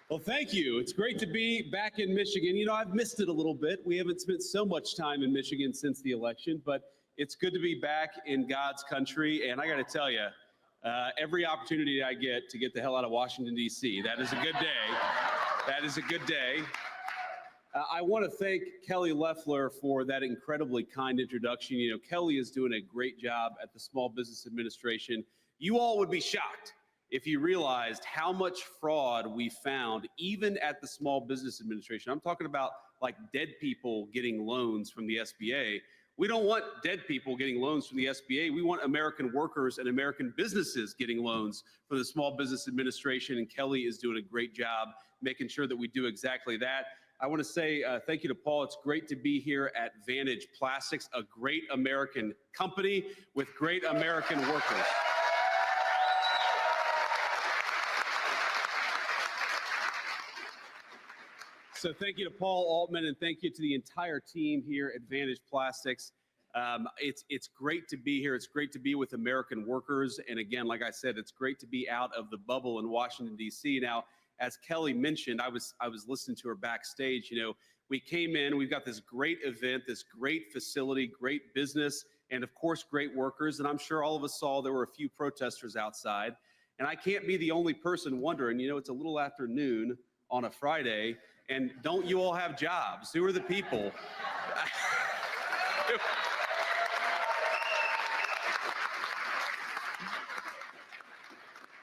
Well, thank you. It's great to be back in Michigan. You know, I've missed it a little bit. We haven't spent so much time in Michigan since the election, but it's good to be back in God's country. And I got to tell you, every opportunity I get to get the hell out of Washington, D.C., that is a good day. That is a good day. I want to thank Kelly Loeffler for that incredibly kind introduction. You know, Kelly is doing a great job at the Small Business Administration. You all would be shocked if you realized how much fraud we found even at the Small Business Administration. I'm talking about like dead people getting loans from the SBA. We don't want dead people getting loans from the SBA. We want American workers and American businesses getting loans from the Small Business Administration, and Kelly is doing a great job making sure that we do exactly that. I want to say thank you to Paul. It's great to be here at Vantage Plastics, a great American company with great American workers. So thank you to Paul Altman, and thank you to the entire team here at Vantage Plastics. It's great to be here. It's great to be with American workers. And again, like I said, it's great to be out of the bubble in Washington, D.C. Now, as Kelly mentioned, I was listening to her backstage. You know, we came in, we've got this great event, this great facility, great business, and of course, great workers. And I'm sure all of us saw there were a few protesters outside. And I can't be the only person wondering, you know, it's a little after noon on a Friday, and don't you all have jobs? Who are the people?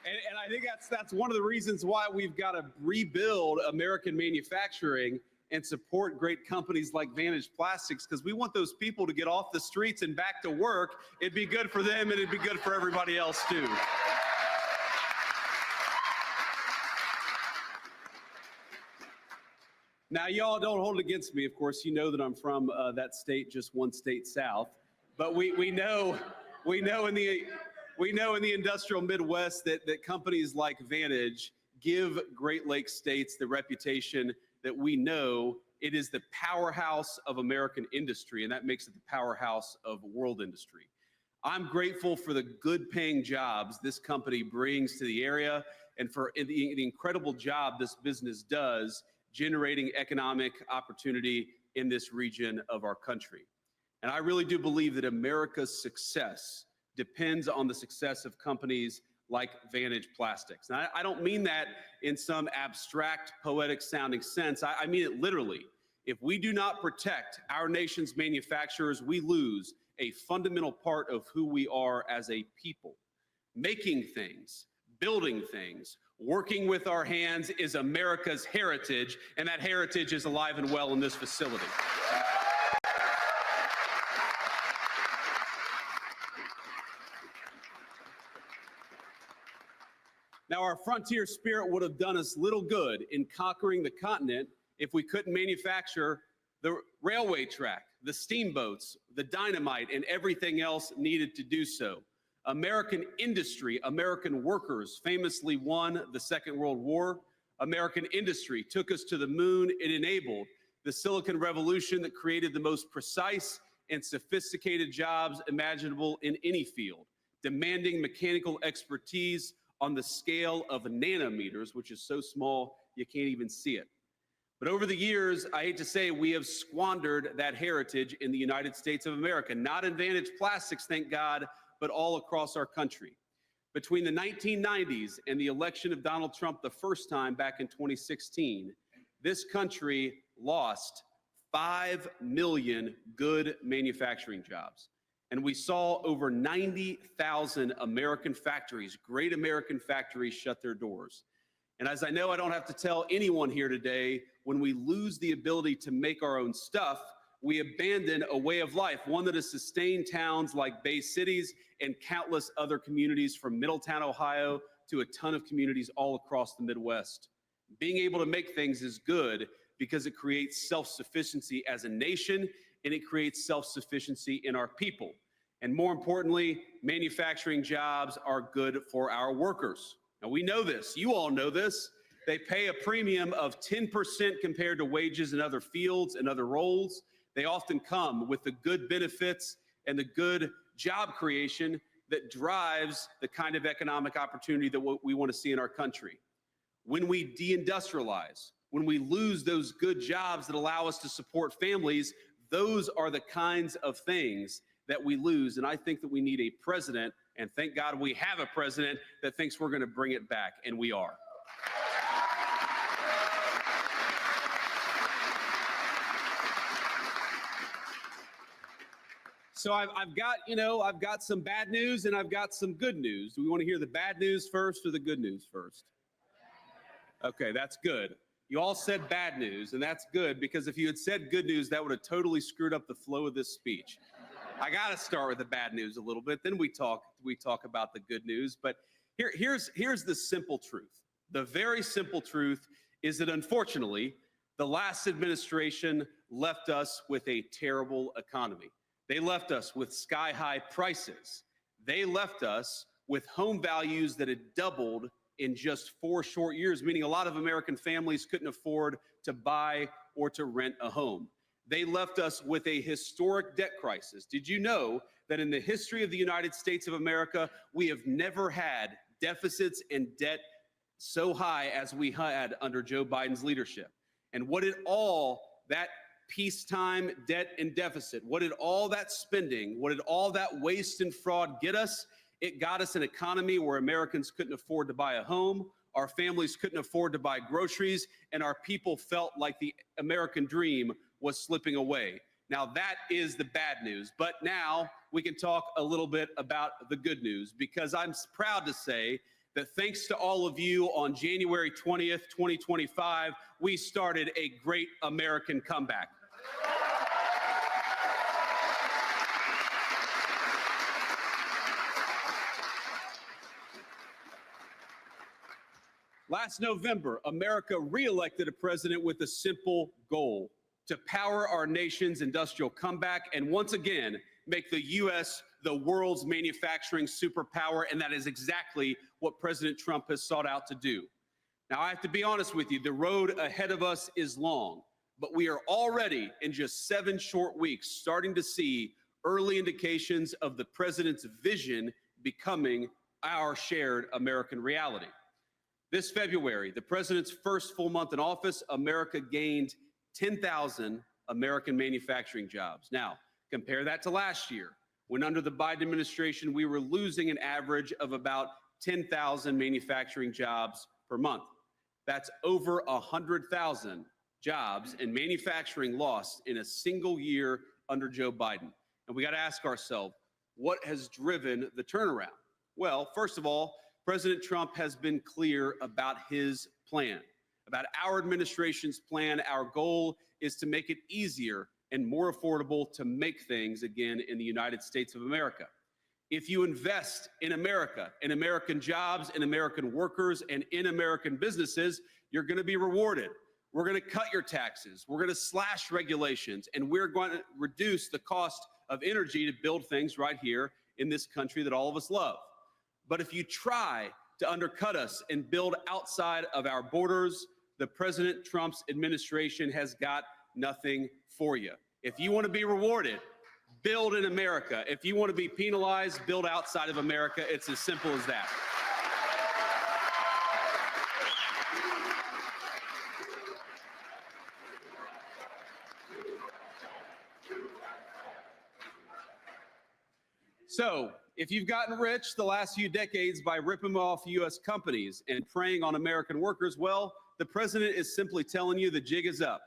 And I think that's one of the reasons why we've got to rebuild American manufacturing and support great companies like Vantage Plastics, because we want those people to get off the streets and back to work. It'd be good for them, and it'd be good for everybody else too. Now, y'all don't hold it against me. Of course, you know that I'm from that state, just one state south. But we know in the industrial Midwest that companies like Vantage give Great Lakes states the reputation that we know it is the powerhouse of American industry, and that makes it the powerhouse of world industry. I'm grateful for the good paying jobs this company brings to the area and for the incredible job this business does generating economic opportunity in this region of our country. And I really do believe that America's success depends on the success of companies like Vantage Plastics. Now, I don't mean that in some abstract, poetic sounding sense. I mean it literally. If we do not protect our nation's manufacturers, we lose a fundamental part of who we are as a people. Making things, building things, working with our hands is America's heritage, and that heritage is alive and well in this facility. Now, our frontier spirit would have done us little good in conquering the continent if we couldn't manufacture the railway track, the steamboats, the dynamite, and everything else needed to do so. American industry, American workers famously won the Second World War. American industry took us to the moon. It enabled the Silicon Revolution that created the most precise and sophisticated jobs imaginable in any field, demanding mechanical expertise on the scale of nanometers, which is so small you can't even see it. But over the years, I hate to say, we have squandered that heritage in the United States of America, not in Vantage Plastics, thank God, but all across our country. Between the 1990s and the election of Donald Trump the first time back in 2016, this country lost 5 million good manufacturing jobs. And we saw over 90,000 American factories, great American factories, shut their doors. And as I know, I don't have to tell anyone here today, when we lose the ability to make our own stuff, we abandon a way of life, one that has sustained towns like Bay Cities and countless other communities from Middletown, Ohio, to a ton of communities all across the Midwest. Being able to make things is good because it creates self-sufficiency as a nation, and it creates self-sufficiency in our people. And more importantly, manufacturing jobs are good for our workers. Now, we know this. You all know this. They pay a premium of 10% compared to wages in other fields and other roles. They often come with the good benefits and the good job creation that drives the kind of economic opportunity that we want to see in our country. when we deindustrialize, when we lose those good jobs that allow us to support families, those are the kinds of things that we lose. And I think that we need a president, and thank God we have a president that thinks we're going to bring it back, and we are. So I've got some bad news and I've got some good news. Do we want to hear the bad news first or the good news first? Okay, that's good. You all said bad news, and that's good, because if you had said good news, that would have totally screwed up the flow of this speech. I got to start with the bad news a little bit, then we talk about the good news. But here's the simple truth. The very simple truth is that, unfortunately, the last administration left us with a terrible economy. They left us with sky-high prices. They left us with home values that had doubled in just 4 short years, meaning a lot of American families couldn't afford to buy or to rent a home. They left us with a historic debt crisis. Did you know that in the history of the United States of America, we have never had deficits and debt so high as we had under Joe Biden's leadership? And what did all that peacetime debt and deficit, what did all that spending, what did all that waste and fraud get us? It got us an economy where Americans couldn't afford to buy a home, our families couldn't afford to buy groceries, and our people felt like the American dream was slipping away. Now that is the bad news, but now we can talk a little bit about the good news, because I'm proud to say that thanks to all of you, on January 20th, 2025, we started a great American comeback. Last November, America re-elected a president with a simple goal: to power our nation's industrial comeback and once again make the U.S. the world's manufacturing superpower. And that is exactly what President Trump has sought out to do. Now, I have to be honest with you, the road ahead of us is long, but we are already, in just 7 short weeks, starting to see early indications of the president's vision becoming our shared American reality. This February, the president's first full month in office, America gained 10,000 American manufacturing jobs. Now, compare that to last year, when under the Biden administration, we were losing an average of about 10,000 manufacturing jobs per month. That's over 100,000 jobs in manufacturing lost in a single year under Joe Biden. And we got to ask ourselves, what has driven the turnaround? Well, first of all, President Trump has been clear about his plan, about our administration's plan. Our goal is to make it easier and more affordable to make things again in the United States of America. If you invest in America, in American jobs, in American workers, and in American businesses, you're going to be rewarded. We're going to cut your taxes. We're going to slash regulations, and we're going to reduce the cost of energy to build things right here in this country that all of us love. But if you try to undercut us and build outside of our borders, the President Trump's administration has got nothing for you. If you want to be rewarded, build in America. If you want to be penalized, build outside of America. It's as simple as that. So, if you've gotten rich the last few decades by ripping off U.S. companies and preying on American workers, well, the president is simply telling you the jig is up.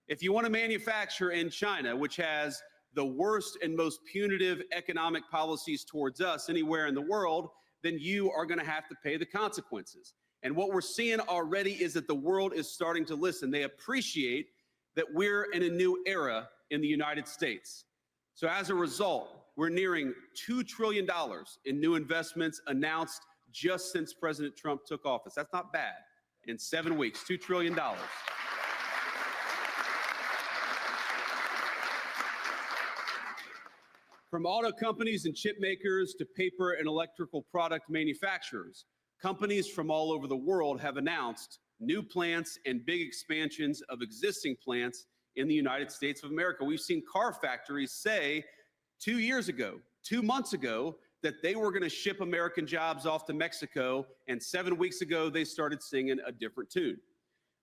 If you want to manufacture in China, which has the worst and most punitive economic policies towards us anywhere in the world, then you are going to have to pay the consequences. And what we're seeing already is that the world is starting to listen. They appreciate that we're in a new era in the United States. So as a result, we're nearing $2 trillion in new investments announced just since President Trump took office. That's not bad. In 7 weeks, $2 trillion. From auto companies and chip makers to paper and electrical product manufacturers, companies from all over the world have announced new plants and big expansions of existing plants in the United States of America. We've seen car factories say 2 years ago, 2 months ago, that they were going to ship American jobs off to Mexico, and 7 weeks ago, they started singing a different tune.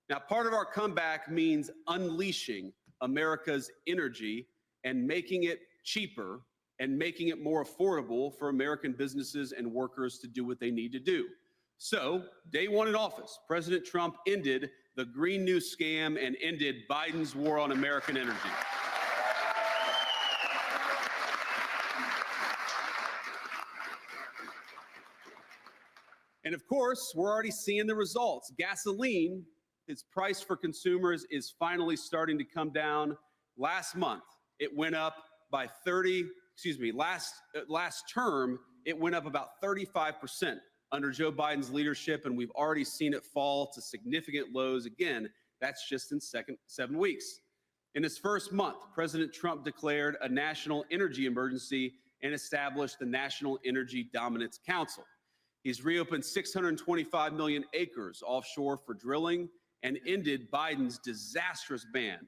Now, part of our comeback means unleashing America's energy and making it cheaper and making it more affordable for American businesses and workers to do what they need to do. So, day one in office, President Trump ended the Green New Scam and ended Biden's war on American energy. And of course, we're already seeing the results. Gasoline, its price for consumers, is finally starting to come down. Last month, it went up by last term, it went up about 35% under Joe Biden's leadership, and we've already seen it fall to significant lows. Again, that's just in 7 weeks. In his first month, President Trump declared a national energy emergency and established the National Energy Dominance Council. He's reopened 625 million acres offshore for drilling and ended Biden's disastrous ban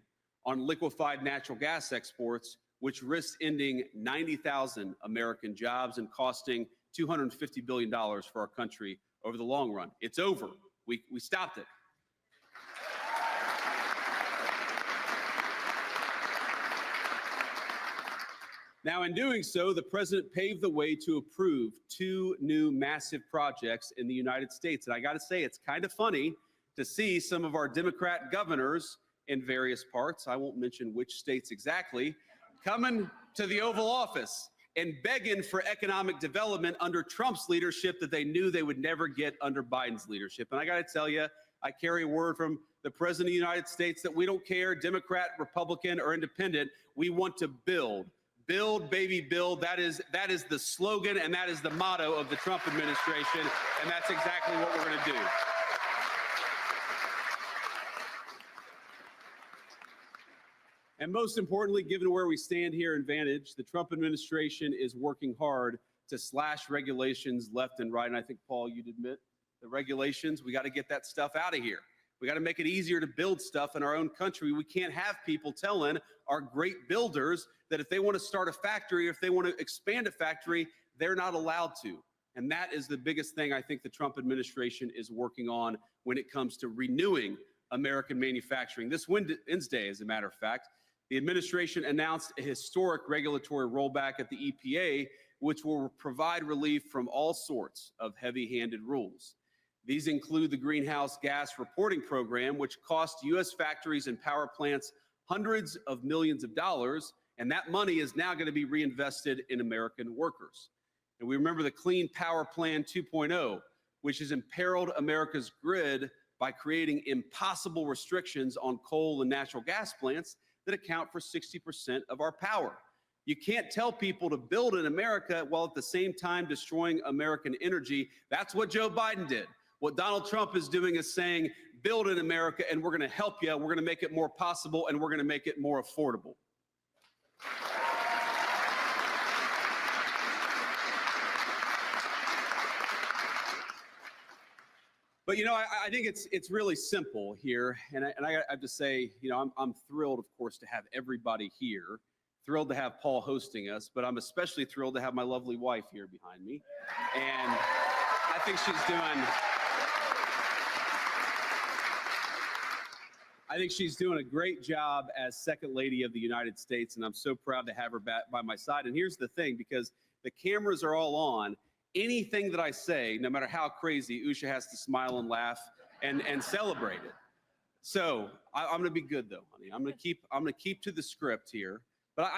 on liquefied natural gas exports, which risks ending 90,000 American jobs and costing $250 billion for our country over the long run. It's over. We stopped it. Now, in doing so, the president paved the way to approve 2 new massive projects in the United States. And I got to say, it's kind of funny to see some of our Democrat governors in various parts, I won't mention which states exactly, coming to the Oval Office and begging for economic development under Trump's leadership that they knew they would never get under Biden's leadership. And I got to tell you, I carry a word from the President of the United States that we don't care, Democrat, Republican, or Independent. We want to build. Build, baby, build. That is the slogan, and that is the motto of the Trump administration, and that's exactly what we're going to do. And most importantly, given where we stand here in Vantage, the Trump administration is working hard to slash regulations left and right. And I think, Paul, you'd admit the regulations, we got to get that stuff out of here. We got to make it easier to build stuff in our own country. We can't have people telling our great builders that if they want to start a factory, or if they want to expand a factory, they're not allowed to. And that is the biggest thing I think the Trump administration is working on when it comes to renewing American manufacturing. This Wednesday, as a matter of fact, the administration announced a historic regulatory rollback at the EPA, which will provide relief from all sorts of heavy-handed rules. These include the Greenhouse Gas Reporting Program, which cost U.S. factories and power plants hundreds of millions of dollars, and that money is now going to be reinvested in American workers. And we remember the Clean Power Plan 2.0, which has imperiled America's grid by creating impossible restrictions on coal and natural gas plants that account for 60% of our power. You can't tell people to build in America while at the same time destroying American energy. That's what Joe Biden did. What Donald Trump is doing is saying, build in America, and we're going to help you. We're going to make it more possible, and we're going to make it more affordable. But, you know, I think it's really simple here. And I have to say, you know, I'm thrilled, of course, to have everybody here. Thrilled to have Paul hosting us, but I'm especially thrilled to have my lovely wife here behind me. And I think she's doing a great job as Second Lady of the United States, and I'm so proud to have her by my side. And here's the thing, because the cameras are all on, anything that I say, no matter how crazy, Usha has to smile and laugh and celebrate it. So I'm going to be good, though, honey. I'm going to keep to the script here. But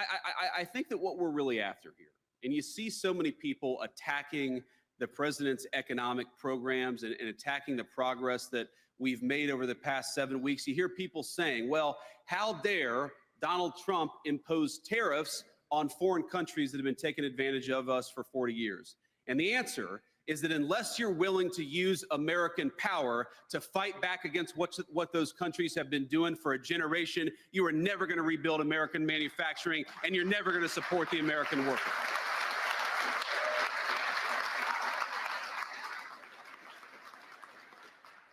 I think that what we're really after here, and you see so many people attacking the president's economic programs and attacking the progress that we've made over the past 7 weeks. You hear people saying, well, how dare Donald Trump impose tariffs on foreign countries that have been taking advantage of us for 40 years? And the answer is that unless you're willing to use American power to fight back against what those countries have been doing for a generation, you are never going to rebuild American manufacturing, and you're never going to support the American worker.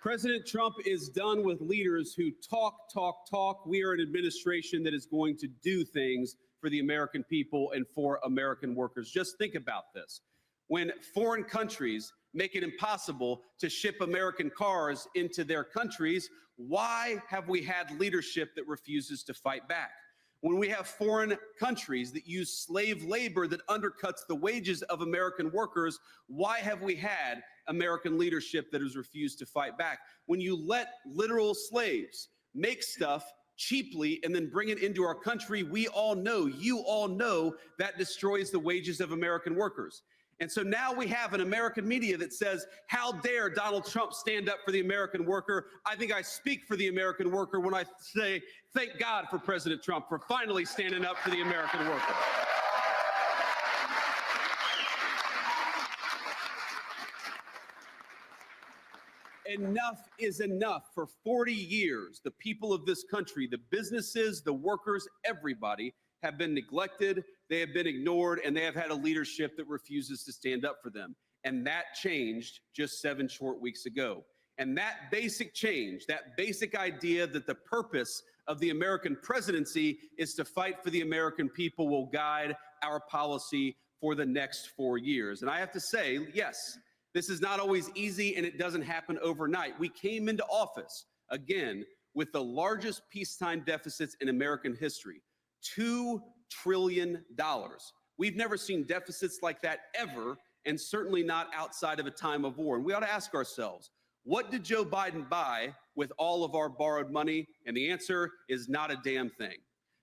President Trump is done with leaders who talk. We are an administration that is going to do things for the American people and for American workers. Just think about this. When foreign countries make it impossible to ship American cars into their countries, why have we had leadership that refuses to fight back? When we have foreign countries that use slave labor that undercuts the wages of American workers, why have we had American leadership that has refused to fight back? When you let literal slaves make stuff cheaply and then bring it into our country, we all know, you all know, that destroys the wages of American workers. And so now we have an American media that says, how dare Donald Trump stand up for the American worker? I think I speak for the American worker when I say, thank God for President Trump for finally standing up for the American worker. Enough is enough. For 40 years, the people of this country, the businesses, the workers, everybody have been neglected, they have been ignored, and they have had a leadership that refuses to stand up for them. And that changed just 7 short weeks ago. And that basic change, that basic idea that the purpose of the American presidency is to fight for the American people, will guide our policy for the next 4 years. And I have to say, yes, this is not always easy, and it doesn't happen overnight. We came into office, again, with the largest peacetime deficits in American history. $2 trillion. We've never seen deficits like that ever, and certainly not outside of a time of war. And we ought to ask ourselves, what did Joe Biden buy with all of our borrowed money? And the answer is not a damn thing.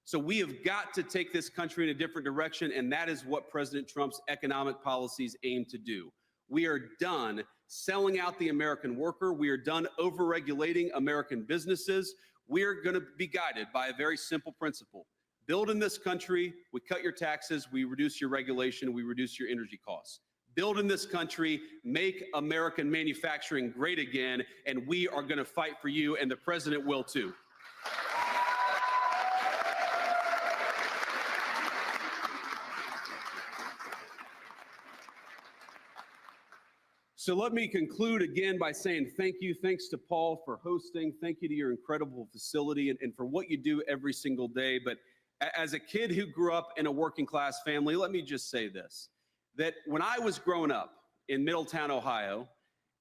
So we have got to take this country in a different direction, and that is what President Trump's economic policies aim to do. We are done selling out the American worker. We are done overregulating American businesses. We are going to be guided by a very simple principle. Build in this country, we cut your taxes, we reduce your regulation, we reduce your energy costs. Build in this country, make American manufacturing great again, and we are going to fight for you, and the president will too. So let me conclude again by saying thank you. Thanks to Paul for hosting. Thank you to your incredible facility and for what you do every single day. But as a kid who grew up in a working class family, let me just say this, that when I was growing up in Middletown, Ohio,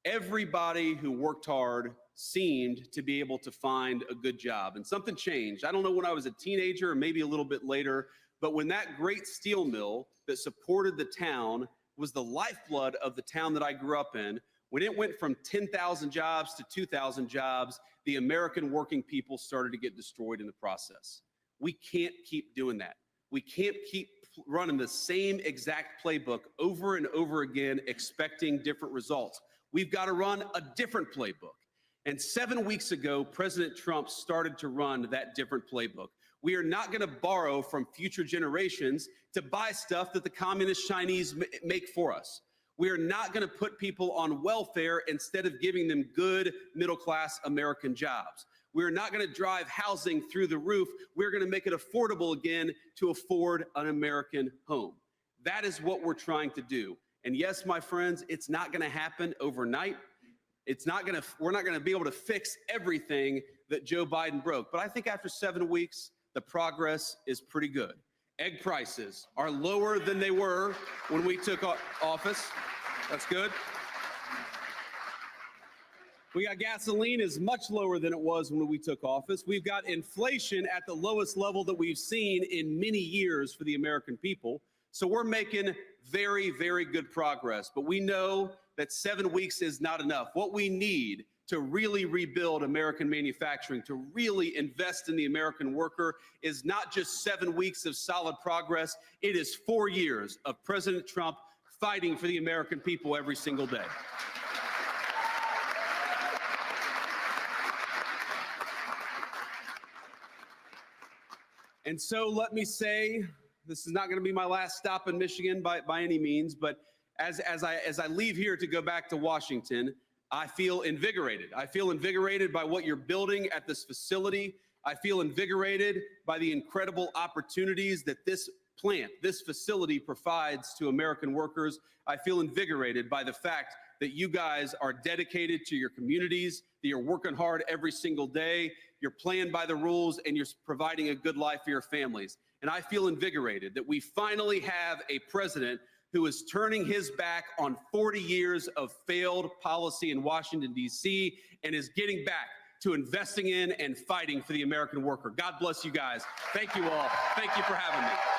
everybody who worked hard seemed to be able to find a good job. And something changed. I don't know when I was a teenager or maybe a little bit later, but when that great steel mill that supported the town was the lifeblood of the town that I grew up in, when it went from 10,000 jobs to 2,000 jobs, the American working people started to get destroyed in the process. We can't keep doing that. We can't keep running the same exact playbook over and over again, expecting different results. We've got to run a different playbook. And 7 weeks ago, President Trump started to run that different playbook. We are not going to borrow from future generations to buy stuff that the communist Chinese make for us. We are not going to put people on welfare instead of giving them good middle-class American jobs. We're not going to drive housing through the roof. We're going to make it affordable again to afford an American home. That is what we're trying to do. And yes, my friends, it's not going to happen overnight. We're not going to be able to fix everything that Joe Biden broke. But I think after 7 weeks, the progress is pretty good. Egg prices are lower than they were when we took office. That's good. We got gasoline is much lower than it was when we took office. We've got inflation at the lowest level that we've seen in many years for the American people. So we're making very, very good progress. But we know that 7 weeks is not enough. What we need to really rebuild American manufacturing, to really invest in the American worker, is not just 7 weeks of solid progress. It is 4 years of President Trump fighting for the American people every single day. And so let me say, this is not going to be my last stop in Michigan by any means, but as I leave here to go back to Washington, I feel invigorated. I feel invigorated by what you're building at this facility. I feel invigorated by the incredible opportunities that this plant, this facility provides to American workers. I feel invigorated by the fact that you guys are dedicated to your communities, that you're working hard every single day, you're playing by the rules, and you're providing a good life for your families. And I feel invigorated that we finally have a president who is turning his back on 40 years of failed policy in Washington, D.C., and is getting back to investing in and fighting for the American worker. God bless you guys. Thank you all. Thank you for having me.